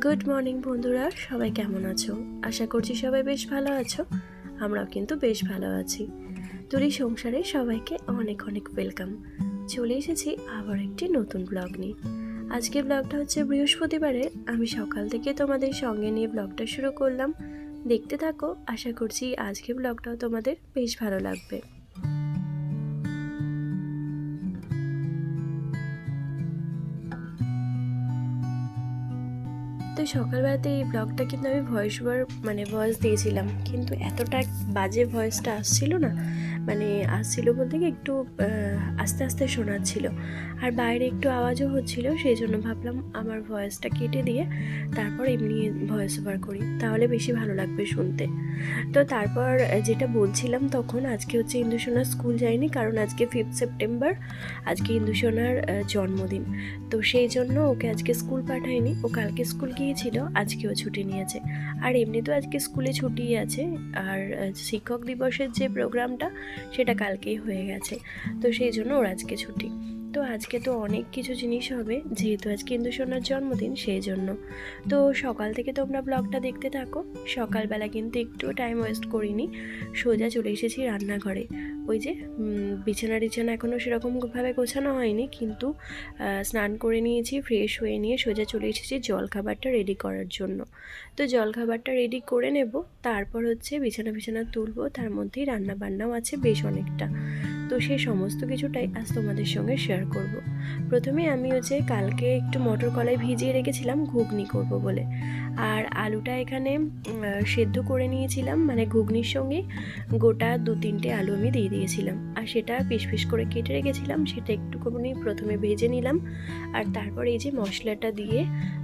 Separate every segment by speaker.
Speaker 1: Good morning বন্ধুরা, সবাই কেমন আছো? আশা করছি সবাই বেশ ভালো আছো। আমরাও কিন্তু বেশ ভালো আছি। তুলি সংসারে সবাইকে অনেক অনেক ওয়েলকাম। চলে এসেছি আবার একটি নতুন ব্লগ নিয়ে। আজকে ব্লগটা হচ্ছে বৃহস্পতিবারে। আমি সকাল থেকে তোমাদের সঙ্গে নিয়ে ব্লগটা শুরু করলাম। দেখতে থাকো, আশা করছি আজকে ব্লগটাও তোমাদের বেশ ভালো লাগবে। তো সকালবেলাতে এই ব্লগটা কিন্তু আমি ভয়েস দিয়েছিলাম, কিন্তু এতটা বাজে ভয়েসটা আসছিল না। আসছিল বলতে কি একটু আস্তে আস্তে শোনাচ্ছিল, আর বাইরে একটু আওয়াজও হচ্ছিল। সেই জন্য ভাবলাম আমার ভয়েসটা কেটে দিয়ে তারপর এমনি ভয়েস ওভার করি, তাহলে বেশি ভালো লাগবে শুনতে। তো তারপর যেটা বলছিলাম, তখন আজকে হচ্ছে ইন্দুসোনার স্কুল যায়নি, কারণ আজকে 5 সেপ্টেম্বর, আজকে ইন্দুসোনার জন্মদিন। তো সেই জন্য ওকে আজকে স্কুল পাঠায়নি। ও কালকে স্কুল গিয়েছিল, আজকেও ছুটি নিয়েছে। আর এমনিতেও আজকে স্কুলে ছুটিই আছে। আর শিক্ষক দিবসের যে প্রোগ্রামটা, সেটা কালকেই হয়ে গেছে। তো সেই জন্য ওর আজকে ছুটি। তো আজকে তো অনেক কিছু জিনিস হবে, যেহেতু আজকে ইন্দুসোনার জন্মদিন, সেই জন্য। তো সকাল থেকে তোমরা ব্লগটা দেখতে থাকো। সকালবেলা কিন্তু একটু টাইম ওয়েস্ট করিনি, সোজা চলে এসেছি রান্নাঘরে। ওই যে বিছানা এখনও সেরকমভাবে গোছানো হয়নি, কিন্তু স্নান করে নিয়েছি, ফ্রেশ হয়ে নিয়ে সোজা চলে এসেছি জলখাবারটা রেডি করার জন্য। তো জলখাবারটা রেডি করে নেব, তারপর হচ্ছে বিছানা তুলবো। তার মধ্যেই রান্না বান্নাও আছে বেশ অনেকটা। তো সেই সমস্ত কিছুটাই আজ তোমাদের সঙ্গে শেয়ার করব। প্রথমে আমি হচ্ছে কালকে একটু মটর কলাই ভিজিয়ে রেখেছিলাম ঘুগনি করব বলে। আর আলুটা এখানে সেদ্ধ করে নিয়েছিলাম, ঘুগনির সঙ্গে গোটা 2-3টে আলু আমি দিয়ে দিয়েছিলাম। আর সেটা পিস পিস করে কেটে রেখেছিলাম, সেটা একটুখানি প্রথমে ভেজে নিলাম। আর তারপর এই যে মশলাটা দিয়ে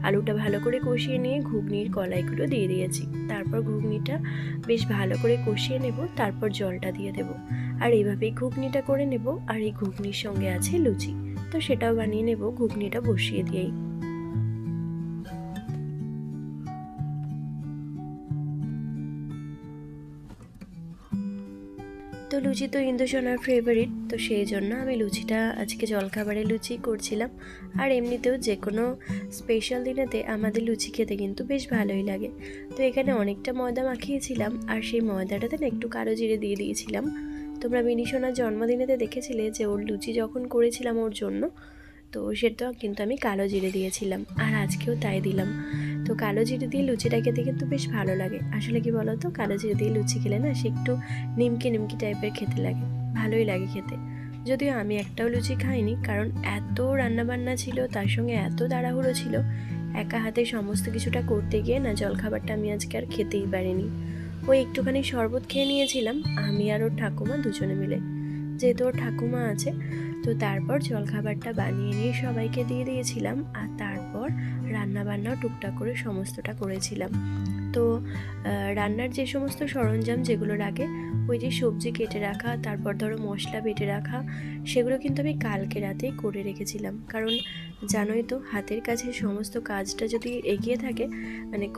Speaker 1: আলুটা ভালো করে কষিয়ে নিয়ে ঘুগনির কলাইগুলো দিয়ে দিয়েছি। তারপর ঘুগনিটা বেশ ভালো করে কষিয়ে নেব, তারপর জলটা দিয়ে দেব। আর এইভাবেই ঘুগনিটা করে নেব। আর এই ঘুগনির সঙ্গে আছে লুচি, তো সেটাও বানিয়ে নেব ঘুগনিটা বসিয়ে দিয়েই। তো লুচি তো ইন্দুসোনার ফেভারিট, তো সেই জন্য আমি লুচিটা আজকে জলখাবারে লুচি করছিলাম। আর এমনিতেও যে কোনো স্পেশাল দিনেতে আমাদের লুচি খেতে কিন্তু বেশ ভালোই লাগে। তো এখানে অনেকটা ময়দা মাখিয়েছিলাম, আর সেই ময়দাটাতে না একটু কালো জিরে দিয়ে দিয়েছিলাম। তোমরা মিনিসোনার জন্মদিনেতে দেখেছিলে যে ওর লুচি যখন করেছিলাম ওর জন্য, তো সেটা কিন্তু আমি কালো জিরে দিয়েছিলাম, আর আজকেও তাই দিলাম। তো কালো জিরে দিয়ে লুচিটা খেতে কিন্তু বেশ ভালো লাগে। আসলে কি বলো তো, কালো জিরে দিয়ে লুচি খেলে না, সে একটু নিমকি নিমকি টাইপের খেতে লাগে, ভালোই লাগে খেতে। যদিও আমি একটাও লুচি খাইনি, কারণ এত রান্নাবান্না ছিল, তার সঙ্গে এত তাড়াহুড়ো ছিল, একা হাতে সমস্ত কিছুটা করতে গিয়ে না জলখাবারটা আমি আজকে আর খেতেই পারিনি। ওই একটুখানি শরবত খেয়ে নিয়েছিলাম আমি আর ওর ঠাকুমা দুজনে মিলে, যেহেতু ওর ঠাকুমা আছে। তো তারপর জলখাবারটা বানিয়ে নিয়ে সবাইকে দিয়ে দিয়েছিলাম, আর তারপর রান্নাবান্নাও টুকটাক করে সমস্তটা করেছিলাম। তো রান্নার যে সমস্ত সরঞ্জাম যেগুলো লাগে, ওই যে সবজি কেটে রাখা, তারপর ধরো মশলা বেটে রাখা, সেগুলো কিন্তু আমি কালকে রাতেই করে রেখেছিলাম। কারণ জানোই তো, হাতের কাছে সমস্ত কাজটা যদি এগিয়ে থাকে,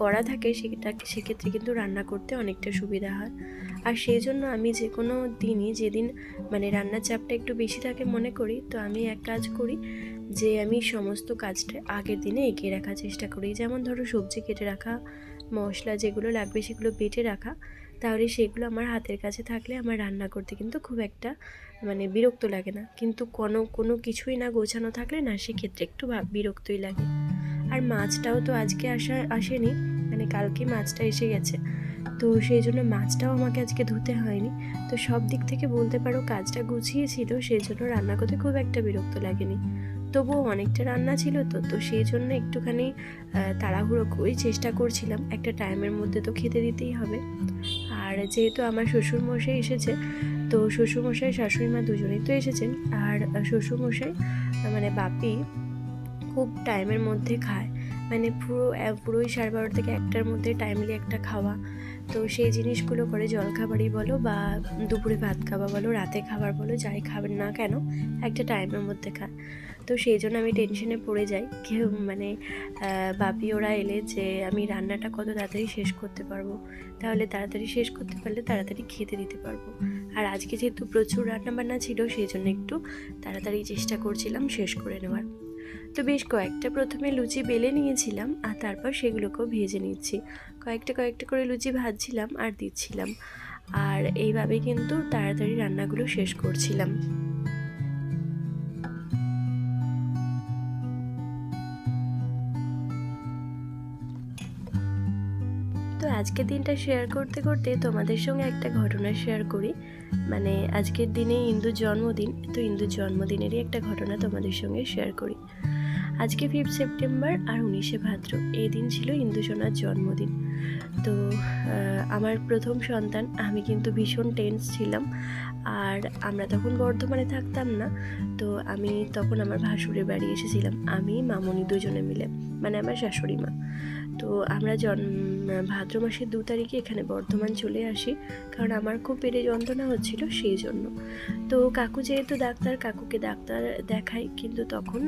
Speaker 1: করা থাকে, সেক্ষেত্রে কিন্তু রান্না করতে অনেকটা সুবিধা হয়। আর সেই জন্য আমি যে কোনো দিনই, যেদিন রান্নার চাপটা একটু বেশি থাকে মনে করি, তো আমি এক কাজ করি, যে আমি সমস্ত কাজটা আগের দিনে এগিয়ে রাখার চেষ্টা করি। যেমন ধরো সবজি কেটে রাখা, মশলা যেগুলো লাগবে সেগুলো বেটে রাখা, তাহলে সেগুলো আমার হাতের কাছে থাকলে আমার রান্না করতে কিন্তু খুব একটা বিরক্ত লাগে না। কিন্তু কোনো কিছুই না গোছানো থাকলে না, সেক্ষেত্রে একটু বিরক্তই লাগে। আর মাছটাও তো আজকে আসেনি, কালকে মাছটা এসে গেছে। তো সেই জন্য মাছটাও আমাকে আজকে ধুতে হয়নি। তো সব দিক থেকে বলতে পারো কাজটা গুছিয়েছিল, সেই জন্য রান্না করতে খুব একটা বিরক্ত লাগেনি। তবুও অনেকটা রান্না ছিল, তো সেই জন্য একটুখানি তাড়াহুড়ো করে চেষ্টা করছিলাম, একটা টাইমের মধ্যে তো খেতে দিতেই হবে। আর যেহেতু আমার শ্বশুরমশাই এসেছে, তো শ্বশুরমশাই শাশুড়ি মা দুজনেই তো এসেছেন। আর শ্বশুরমশাই বাপি খুব টাইমের মধ্যে খায়, পুরোই 12:30 থেকে 1টার মধ্যে টাইমলি একটা খাওয়া। তো সেই জিনিসগুলো করে, জলখাবারই বলো বা দুপুরে ভাত খাওয়া বলো, রাতে খাবার বলো, যাই খাবেন না কেন, একটা টাইমের মধ্যে খায়। তো সেই জন্য আমি টেনশনে পড়ে যাই, কেউ বাপি ওরা এলে যে আমি রান্নাটা কত তাড়াতাড়ি শেষ করতে পারবো, তাহলে তাড়াতাড়ি শেষ করতে পারলে তাড়াতাড়ি খেতে দিতে পারবো। আর আজকে যেহেতু প্রচুর রান্নাবান্না ছিল, সেই জন্য একটু তাড়াতাড়ি চেষ্টা করছিলাম শেষ করে নেওয়ার। তো বেশ কয়েকটা প্রথমে লুচি বেলে নিয়েছিলাম, আর তারপর সেগুলোকেও ভেজে নিচ্ছি। কয়েকটা কয়েকটা করে লুচি ভাজছিলাম আর দিচ্ছিলাম, আর এইভাবে কিন্তু তাড়াতাড়ি রান্নাগুলো শেষ করছিলাম। তো আজকের দিনটা শেয়ার করতে করতে তোমাদের সঙ্গে একটা ঘটনা শেয়ার করি। মানে আজকের দিনে ইন্দুর জন্মদিন, তো ইন্দুর জন্মদিনেরই একটা ঘটনা তোমাদের সঙ্গে শেয়ার করি। আজকে 5 সেপ্টেম্বর আর 19শে ভাদ্র, এই দিন ছিল ইন্দু সোনার জন্মদিন। তো আমার প্রথম সন্তান, আমি কিন্তু ভীষণ টেন্স ছিলাম। আর আমরা তখন বর্ধমানে থাকতাম না, তো আমি তখন আমার ভাসুরের বাড়ি এসেছিলাম, আমি মামনি দুজনে মিলে, মানে আমার শাশুড়ি মা। তো আমরা ভাদ্র মাসের 2 তারিখে এখানে বর্ধমান চলে আসি, কারণ আমার খুব পেটে যন্ত্রণা হচ্ছিল সেই জন্য। তো কাকু যেহেতু ডাক্তার, কাকুকে ডাক্তার দেখাই, কিন্তু তখন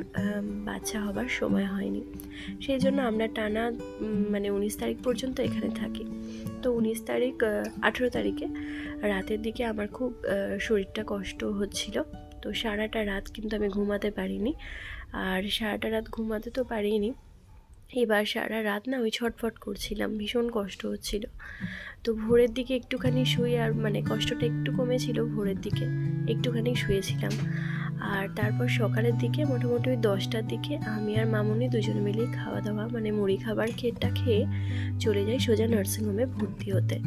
Speaker 1: বাচ্চা হবার সময় হয়নি, সেই জন্য আমরা টানা মানে 19 তারিখ পর্যন্ত এখানে থাকি। তো 19 তারিখ 18 তারিখে রাতের দিকে আমার খুব শরীরটা কষ্ট হচ্ছিল। তো সারাটা রাত কিন্তু আমি ঘুমাতে পারিনি, আর সারাটা রাত ঘুমাতে তো পারিনি, এবার সারা রাত না ওই ছটফট করছিলাম, ভীষণ কষ্ট হচ্ছিল। তো ভোরের দিকে একটুখানি শুয়ে, আর মানে কষ্টটা একটু কমেছিল, ভোরের দিকে একটুখানি শুয়েছিলাম। আর তারপর সকালের দিকে মোটামুটি ওই 10টার দিকে আমি আর মামুনি দুজনে মিলেই খাওয়া দাওয়া মানে মুড়ি খাবার খেয়ে চলে যাই সোজা নার্সিংহোমে ভর্তি হতে।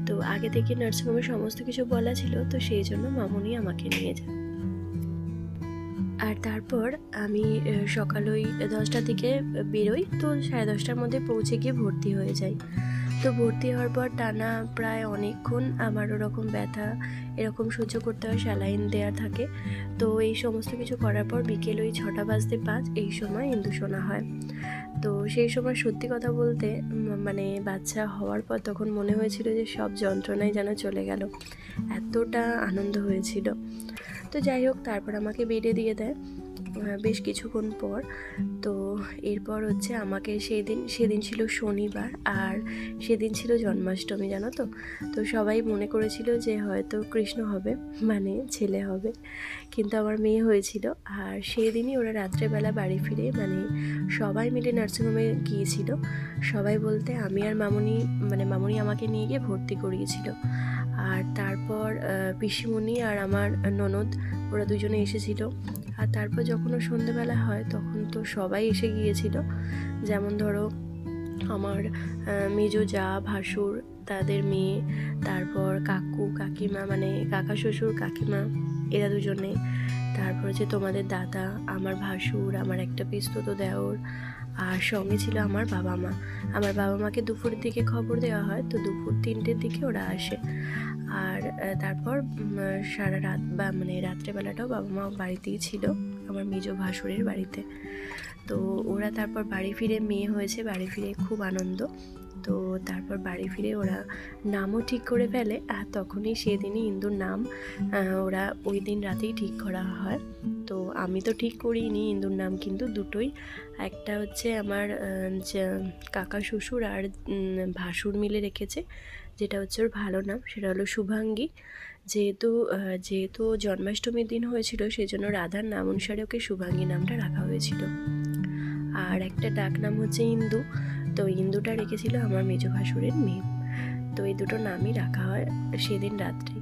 Speaker 1: তো আগে থেকে নার্সিংহোমে সমস্ত কিছু বলা ছিল, তো সেই জন্য মামুনি আমাকে নিয়ে যায়। আর তারপর আমি সকাল ওই 10টার দিকে বেরোই, তো 10:30টার মধ্যে পৌঁছে গিয়ে ভর্তি হয়ে যাই। তো ভর্তি হওয়ার পর টানা প্রায় অনেকক্ষণ আমার ওরকম ব্যথা এরকম সহ্য করতে হয়, স্যালাইন দেওয়া থাকে। তো এই সমস্ত কিছু করার পর বিকেল ওই 6টা বাজতে 5 এই সময় ইন্দু শোনা হয়। তো সেই সময় সত্যি কথা বলতে মানে বাচ্চা হওয়ার পর তখন মনে হয়েছিল যে সব যন্ত্রণাই যেন চলে গেল, এতটা আনন্দ হয়েছিল। তো যাই হোক, তারপর আমাকে বেডে দিয়ে দেয় বেশ কিছুক্ষণ পর। তো এরপর হচ্ছে আমাকে সেদিন ছিল শনিবার, আর সেদিন ছিল জন্মাষ্টমী, জানো তো। তো সবাই মনে করেছিল যে হয়তো কৃষ্ণ হবে, মানে ছেলে হবে, কিন্তু আমার মেয়ে হয়েছিল। আর সেদিনই ওরা রাত্রেবেলা বাড়ি ফিরে, মানে সবাই মিলে নার্সিংহোমে গিয়েছিল। সবাই বলতে আমি আর মামুনি, মানে মামুনি আমাকে নিয়ে গিয়ে ভর্তি করিয়েছিল। আর তারপর পিসিমণি আর আমার ননদ ওরা দুজনে এসেছিল। আর তারপর যখন সন্ধ্যেবেলা হয় তখন তো সবাই এসে গিয়েছিল, যেমন ধরো আমার মেজো যা, ভাসুর, তাদের মেয়ে, তারপর কাকু কাকিমা, মানে কাকা শ্বশুর কাকিমা এরা দুজনে, তারপর হচ্ছে তোমাদের দাদা, আমার ভাসুর, আমার একটা পিস্তত দেওর, আর সঙ্গে ছিল আমার বাবা মা। আমার বাবা মাকে দুপুরের দিকে খবর দেওয়া হয়, তো দুপুর 3টের দিকে ওরা আসে। আর তারপর সারা রাত বা মানে রাত্রেবেলাটাও বাবা মা বাড়িতেই ছিল, আমার মেজো ভাসুরের বাড়িতে। তো ওরা তারপর বাড়ি ফিরে, মেয়ে হয়েছে, বাড়ি ফিরে খুব আনন্দ। তো তারপর বাড়ি ফিরে ওরা নামও ঠিক করে ফেলে, আর তখনই সেদিনই ইন্দুর নাম ওরা ওই দিন রাতেই ঠিক করা হয়। তো আমি তো ঠিক করিনি ইন্দুর নাম, কিন্তু দুটোই, একটা হচ্ছে আমার কাকা শ্বশুর আর ভাসুর মিলে রেখেছে, যেটা হচ্ছে ওর ভালো নাম, সেটা হলো শুভাঙ্গী। যেহেতু জন্মাষ্টমীর দিন হয়েছিল, সেই জন্য রাধার নাম অনুসারে ওকে শুভাঙ্গী নামটা রাখা হয়েছিল। আর একটা ডাক নাম হচ্ছে ইন্দু, তো ইন্দুটা রেখেছিল আমার মেজো ভাসুরের মেয়ে। তো এই দুটো নামই রাখা হয় সেদিন রাত্রি।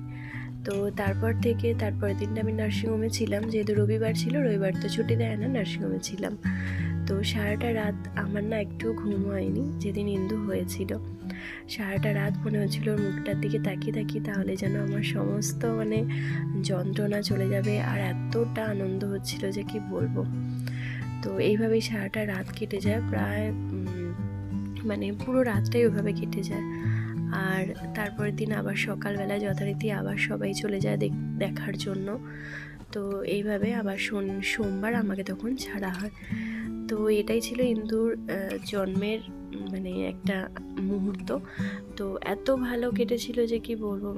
Speaker 1: তো তারপরের দিনটা আমি নার্সিংহোমে ছিলাম, যেহেতু রবিবার ছিল, রবিবার তো ছুটি দেয় না, নার্সিংহোমে ছিলাম। তো সারাটা রাত আমার না একটু ঘুম হয়নি যেদিন ইন্দু হয়েছিল। সারাটা রাত মনে হচ্ছিল ওর মুখটার দিকে তাকিয়ে তাহলে যেন আমার সমস্ত মানে যন্ত্রণা চলে যাবে, আর এতটা আনন্দ হচ্ছিল যে কি বলবো। তো এইভাবেই সারাটা রাত কেটে যায়, প্রায় মানে পুরো রাতটাই ওইভাবে কেটে যায়। আর তারপরের দিন আবার সকালবেলা যথারীতি আবার সবাই চলে যায় দেখার জন্য। তো এইভাবে আবার সোমবার আমাকে তখন ছাড়া হয়। তো এটাই ছিল ইন্দুর জন্মের মানে একটা মুহূর্ত। তো এত ভালো কেটেছিল যে কি বলবো,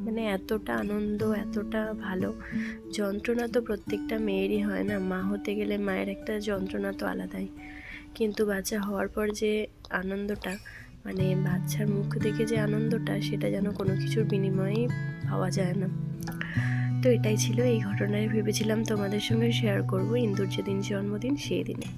Speaker 1: মানে এতটা আনন্দ, এতটা ভালো। যন্ত্রণা তো প্রত্যেকটা মেয়েরই হয় না, মা হতে গেলে মায়ের একটা যন্ত্রণা তো আলাদাই, কিন্তু বাচ্চা হওয়ার পর যে আনন্দটা, মানে বাচ্চার মুখ দেখে যে আনন্দটা, সেটা যেন কোনো কিছুর বিনিময়েই পাওয়া যায় না। তো এটাই ছিল এই ঘটনায় ভেবেছিলাম তোমাদের সঙ্গে শেয়ার করব ইন্দুর যেদিন জন্মদিন সেই দিনে।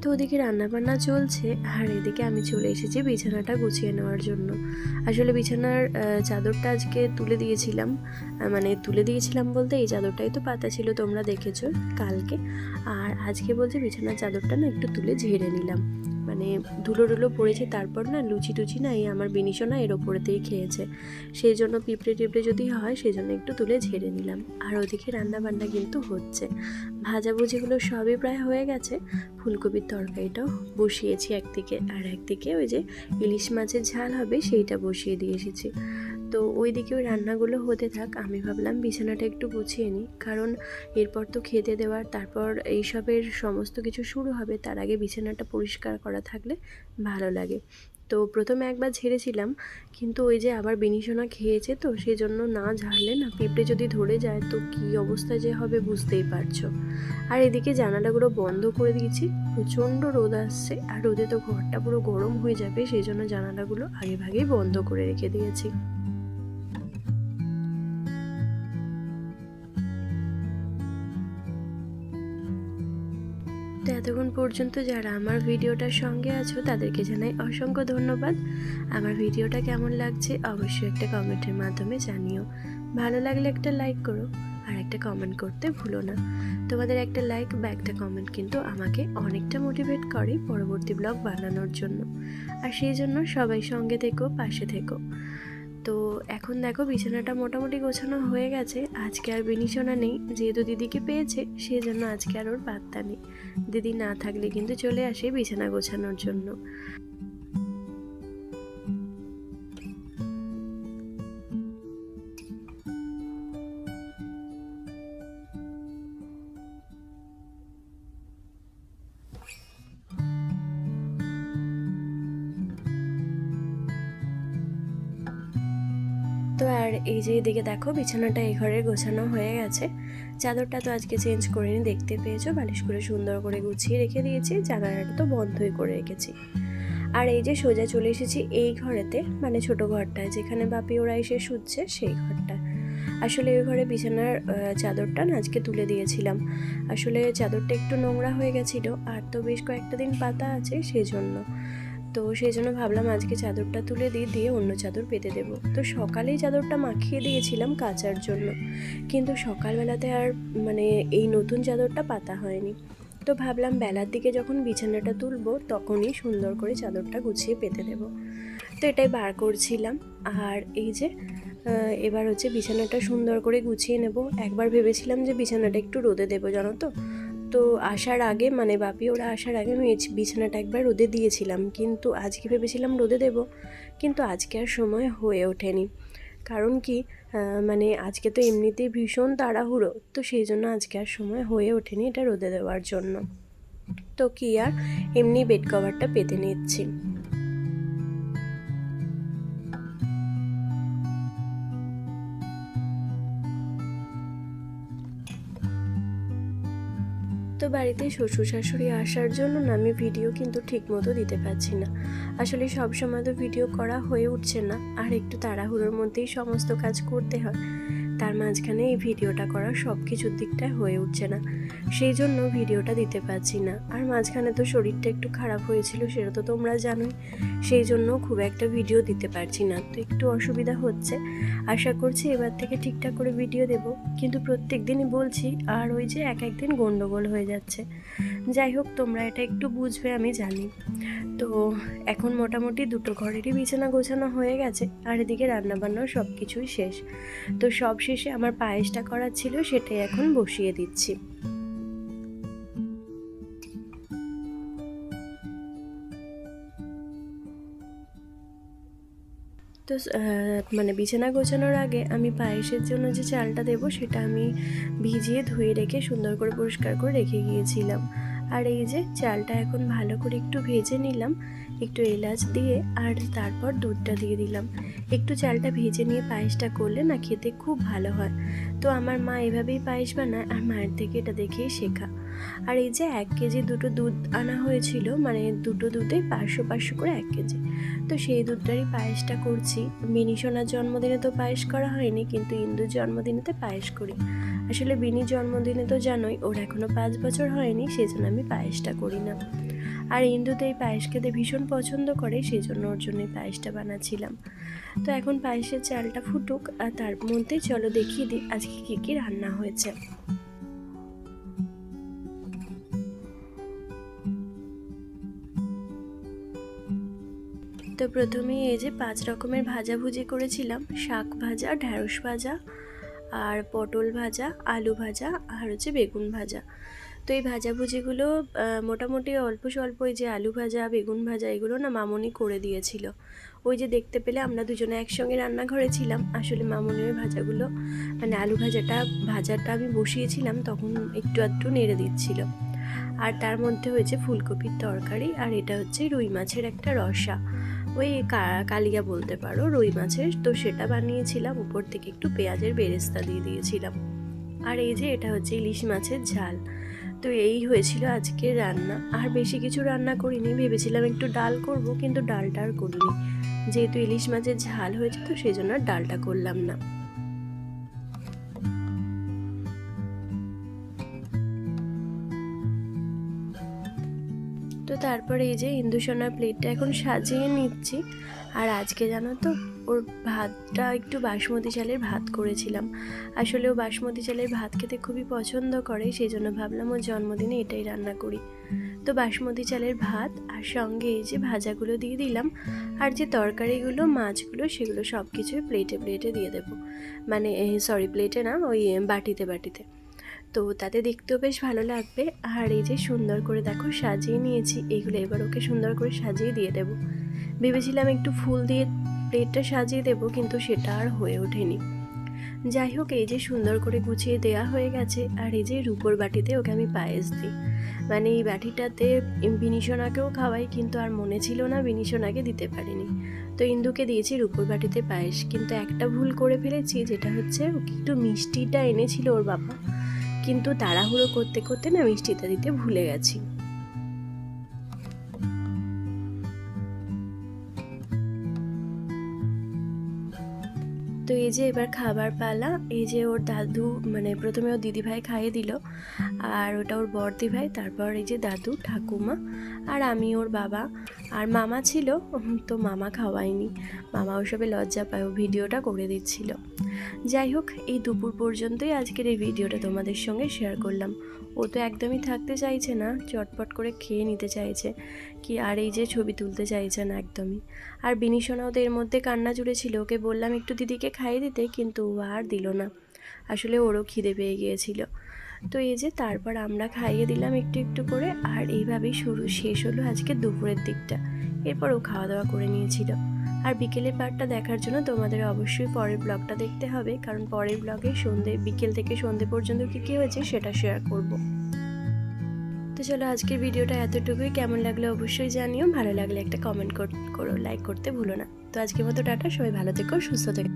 Speaker 1: তো ওদিকে রান্নাবান্না চলছে আর এদিকে আমি চলে এসেছি বিছানাটা গুছিয়ে নেওয়ার জন্য। আসলে বিছানার চাদরটা আজকে তুলে দিয়েছিলাম, মানে তুলে দিয়েছিলাম বলতে এই চাদরটাই তো পাতা ছিল তোমরা দেখেছো কালকে, আর আজকে বলছে বিছানার চাদরটা না একটু তুলে ঝেড়ে নিলাম। মানে ধুলো টুলো পড়েছে, তারপর না লুচি টুচি না এই আমার বিনিশো না এর ওপরেতেই খেয়েছে, সেই জন্য পিঁপড়ে টিপড়ে যদি হয় সেই জন্য একটু তুলে ঝেড়ে নিলাম। আর ওদিকে রান্না বান্না কিন্তু হচ্ছে, ভাজাভুজিগুলো সবই প্রায় হয়ে গেছে। ফুলকপির তরকারিটাও বসিয়েছি একদিকে, আর একদিকে ওই যে ইলিশ মাছের ঝাল হবে সেইটা বসিয়ে দিয়ে এসেছি। তো ওই দিকে ওই রান্নাগুলো হতে থাক, আমি ভাবলাম বিছানাটা একটু গুছিয়ে নিই, কারণ এরপর তো খেতে দেওয়ার তারপর এইসবের সমস্ত কিছু শুরু হবে, তার আগে বিছানাটা পরিষ্কার করা থাকলে ভালো লাগে। তো প্রথমে একবার ঝেড়েছিলাম, কিন্তু ওই যে আবার বিনিশোনা খেয়েছে তো সেই জন্য না ঝাড়লে না পিঁপড়ে যদি ধরে যায় তো কী অবস্থা যে হবে বুঝতেই পারছো। আর এদিকে জানালাগুলো বন্ধ করে দিয়েছি, প্রচণ্ড রোদ আসছে আর রোদে তো ঘরটা পুরো গরম হয়ে যাবে, সেই জন্য জানালাগুলো আগে ভাগেই বন্ধ করে রেখে দিয়েছি। তো এতক্ষণ পর্যন্ত যারা আমার ভিডিওটার সঙ্গে আছো তাদেরকে জানাই অসংখ্য ধন্যবাদ। আমার ভিডিওটা কেমন লাগছে অবশ্যই একটা কমেন্টের মাধ্যমে জানিও, ভালো লাগলে একটা লাইক করো আর একটা কমেন্ট করতে ভুলো না। তোমাদের একটা লাইক বা একটা কমেন্ট কিন্তু আমাকে অনেকটা মোটিভেট করে পরবর্তী ব্লগ বানানোর জন্য, আর সেই জন্য সবাই সঙ্গে থেকো, পাশে থেকো। তো এখন দেখো বিছানাটা মোটামুটি গোছানো হয়ে গেছে, আজকে আর বিনিশোনা নেই, যেহেতু দিদিকে পেয়েছে সেই জন্য আজকে আর ওর পাত্তা নেই। দিদি না থাকলে কিন্তু চলে আসে বিছানা গোছানোর জন্য। তো আর এই যে এদিকে দেখো বিছানাটা এই ঘরে গোছানো হয়ে গেছে, চাদরটা তো আজকে চেঞ্জ করিনি, দেখতে পেয়েছো বালিশ করে সুন্দর করে গুছিয়ে রেখে দিয়েছি, জানালাটা তো বন্ধই করে রেখেছি। আর এই যে সোজা চলে এসেছি এই ঘরেতে, মানে ছোট ঘরটায় যেখানে বাপি ওরা এসে শুচ্ছে সেই ঘরটা। আসলে ওই ঘরে বিছানার চাদরটা না আজকে তুলে দিয়েছিলাম, আসলে চাদরটা একটু নোংরা হয়ে গেছিলো আর তো বেশ কয়েকটা দিন পাতা আছে সেই জন্য। তো সেই জন্য ভাবলাম আজকে চাদরটা তুলে দিয়ে অন্য চাদর পেতে দেবো। তো সকালেই চাদরটা মাখিয়ে দিয়েছিলাম কাচার জন্য, কিন্তু সকালবেলাতে আর মানে এই নতুন চাদরটা পাতা হয়নি। তো ভাবলাম বেলার দিকে যখন বিছানাটা তুলবো তখনই সুন্দর করে চাদরটা গুছিয়ে পেতে দেবো। তো এটাই বার করছিলাম। আর এই যে এবার হচ্ছে বিছানাটা সুন্দর করে গুছিয়ে নেব। একবার ভেবেছিলাম যে বিছানাটা একটু রোদে দেবো জানো তো, তো আসার আগে মানে বাপি ওরা আসার আগে আমি বিছানাটা একবার রোদে দিয়েছিলাম, কিন্তু আজকে ভেবেছিলাম রোদে দেব, কিন্তু আজকে আর সময় হয়ে ওঠেনি। কারণ কি মানে আজকে তো এমনিতেই ভীষণ তাড়াহুড়ো, তো সেই জন্য আজকে আর সময় হয়ে ওঠেনি এটা রোদে দেওয়ার জন্য। তো কি আর এমনি বেড কভারটা পেতে নিচ্ছি। তো বাড়িতে শ্বশুর শাশুড়ি আসার জন্য না আমি ভিডিও কিন্তু ঠিকমতো দিতে পারছি না, আসলে সব সময় তো ভিডিও করা হয়ে উঠছে না, আর একটু তাড়াহুড়োর মধ্যেই সমস্ত কাজ করতে হয়, তার মাঝখানে এই ভিডিওটা করা সব কিছুর দিকটায় হয়ে উঠছে না, সেই জন্য ভিডিওটা দিতে পারছি না। আর মাঝখানে তো শরীরটা একটু খারাপ হয়েছিল সেটা তো তোমরা জানোই, সেই জন্য খুব একটা ভিডিও দিতে পারছি না, তো একটু অসুবিধা হচ্ছে। আশা করছি এবার থেকে ঠিকঠাক করে ভিডিও দেব, কিন্তু প্রত্যেক দিনই বলছি আর ওই যে এক একদিন গন্ডগোল হয়ে যাচ্ছে। যাই হোক তোমরা এটা একটু বুঝবে আমি জানি। তো এখন মোটামুটি দুটো ঘরেরই বিছানা গোছানো হয়ে গেছে, আর এদিকে রান্নাবান্নাও সব কিছুই শেষ। তো সব শেষে আমার পায়েসটা করার ছিল সেটাই এখন বসিয়ে দিচ্ছি। তো মানে বিছানা গোছানোর আগে আমি পায়েসের জন্য যে চালটা দেবো সেটা আমি ভিজিয়ে ধুয়ে রেখে সুন্দর করে পরিষ্কার করে রেখে গিয়েছিলাম। আর এই যে চালটা এখন ভালো করে একটু ভেজে নিলাম, একটু এলাচ দিয়ে, আর তারপর দুধটা দিয়ে দিলাম। একটু চালটা ভেজে নিয়ে পায়েসটা করলে না খেতে খুব ভালো হয়। তো আমার মা এভাবেই পায়েস বানায় আর মায়ের থেকে এটা দেখেই শেখা। আর এই যে 1 কেজি দুটো দুধ আনা হয়েছিল, মানে দুটো দুধে 500 করে 1 কেজি। তো সেই দুধটারই পায়েসটা করছি। বিনিশোনার জন্মদিনে তো পায়েস করা হয়নি, কিন্তু ইন্দুর জন্মদিনেতে পায়েস করি। আসলে বিনির জন্মদিনে তো জানোই ওর এখনও 5 বছর হয়নি, সেই জন্য আমি পায়েসটা করি না। আর ইন্দু তো এই পায়েস খেতে ভীষণ পছন্দ করে, সেই জন্য ওর জন্য এই পায়েসটা বানাচ্ছিলাম। তো এখন পায়েসের চালটা ফুটুক, আর তার মধ্যে চলো দেখিয়ে দিই আজকে কী কী রান্না হয়েছে। তো প্রথমেই এই যে 5 রকমের ভাজাভুজি করেছিলাম, শাক ভাজা, ঢ্যাঁড়স ভাজা, আর পটল ভাজা, আলু ভাজা, আর হচ্ছে বেগুন ভাজা। তো এই ভাজাভুজিগুলো মোটামুটি অল্প স্বল্প, এই যে আলু ভাজা, বেগুন ভাজা, এগুলো না মামনি করে দিয়েছিল। ওই যে দেখতে পেলে আমরা দুজনে একসঙ্গে রান্নাঘরে ছিলাম, আসলে মামনি ওই ভাজাগুলো, মানে আলু ভাজাটা আমি বসিয়েছিলাম, তখন একটু আধটু নেড়ে দিচ্ছিল। আর তার মধ্যে হয়েছে ফুলকপির তরকারি, আর এটা হচ্ছে রুই মাছের একটা রসা, ওই কালিয়া বলতে পারো, রুই মাছের। তো সেটা বানিয়েছিলাম, উপর থেকে একটু পেঁয়াজের বেরেস্তা দিয়ে দিয়েছিলাম। আর এই যে এটা হচ্ছে ইলিশ মাছের ঝাল। তো এই হয়েছিল আজকের রান্না, আর বেশি কিছু রান্না করিনি। ভেবেছিলাম একটু ডাল করব, কিন্তু ডালটা আর করিনি, যেহেতু ইলিশ মাছের ঝাল হয়েছে, তো সেই জন্য ডালটা করলাম না। তো তারপরে এই যে ইন্দুসোনার প্লেটটা এখন সাজিয়ে নিচ্ছি। আর আজকে জানো তো, ওর ভাতটা একটু বাসমতি চালের ভাত করেছিলাম। আসলে ও বাসমতি চালের ভাত খেতে খুবই পছন্দ করে, সেই জন্য ভাবলাম ওর জন্মদিনে এটাই রান্না করি। তো বাসমতি চালের ভাত, আর সঙ্গে এই যে ভাজাগুলো দিয়ে দিলাম, আর যে তরকারিগুলো, মাছগুলো, সেগুলো সব কিছুই প্লেটে প্লেটে দিয়ে দেবো, মানে সরি প্লেটে না, ওই বাটিতে। তো তাতে দেখতেও বেশ ভালো লাগবে। আর এই যে সুন্দর করে দেখো সাজিয়ে নিয়েছি এগুলো, এবার ওকে সুন্দর করে সাজিয়ে দিয়ে দেবো। ভেবেছিলাম একটু ফুল দিয়ে প্লেটটা সাজিয়ে দেবো, কিন্তু সেটা আর হয়ে ওঠেনি। যাই হোক, এই যে সুন্দর করে গুছিয়ে দেওয়া হয়ে গেছে। আর এই যে রূপোর বাটিতে ওকে আমি পায়েস দিই, মানে এই বাটিটাতে বিনিশোনাকেও খাওয়াই, কিন্তু আর মনে ছিল না বিনিশোনাকে দিতে পারিনি। তো ইন্দুকে দিয়েছি রূপোর বাটিতে পায়েস, কিন্তু একটা ভুল করে ফেলেছি, যেটা হচ্ছে ওকে একটু মিষ্টিটা এনেছিল ওর বাবা, কিন্তু তাড়াহুড়ো করতে করতে না মিষ্টিটা দিতে ভুলে গেছি। তো এই যে এবার খাবার পালা। এই যে ওর দাদু, মানে প্রথমে ওর দিদিভাই খাইয়ে দিল, আর ওটা ওর বড়দি ভাই, তারপর এই যে দাদু, ঠাকুমা, আর আমি ওর বাবা। আর মামা ছিল, তো মামা খাওয়ায়নি, মামা ওসবে লজ্জা পায়, ও ভিডিওটা করে দিচ্ছিল। যাই হোক, এই দুপুর পর্যন্তই আজকের এই ভিডিওটা তোমাদের সঙ্গে শেয়ার করলাম। ও তো একদমই থাকতে চাইছে না, চটপট করে খেয়ে নিতে চাইছে কি, আর এই যে ছবি তুলতে চাইছে না একদমই। আর বিনিশোনাও তো এর মধ্যে কান্না জুড়েছিল, ওকে বললাম একটু দিদিকে খাইয়ে দিতে, কিন্তু ও আর দিল না, আসলে ওরও খিদে পেয়ে গিয়েছিল। তো এই যে তারপর আমরা খাইয়ে দিলাম একটু একটু করে, আর এইভাবেই শেষ হলো আজকে দুপুরের দিকটা। এরপর ও খাওয়া দাওয়া করে নিয়েছিল। আর বিকেলের পার্টটা দেখার জন্য তোমাদের অবশ্যই পরের ব্লগটা দেখতে হবে, কারণ পরের ব্লগে বিকেল থেকে সন্ধে পর্যন্ত কী হয়েছে সেটা শেয়ার করব। তো চলো, আজকের ভিডিওটা এতটুকুই। কেমন লাগলো অবশ্যই জানিও, ভালো লাগলে একটা কমেন্ট করো, লাইক করতে ভুলো না। তো আজকের মতো টাটা, সবাই ভালো থেকো, সুস্থ থেকো।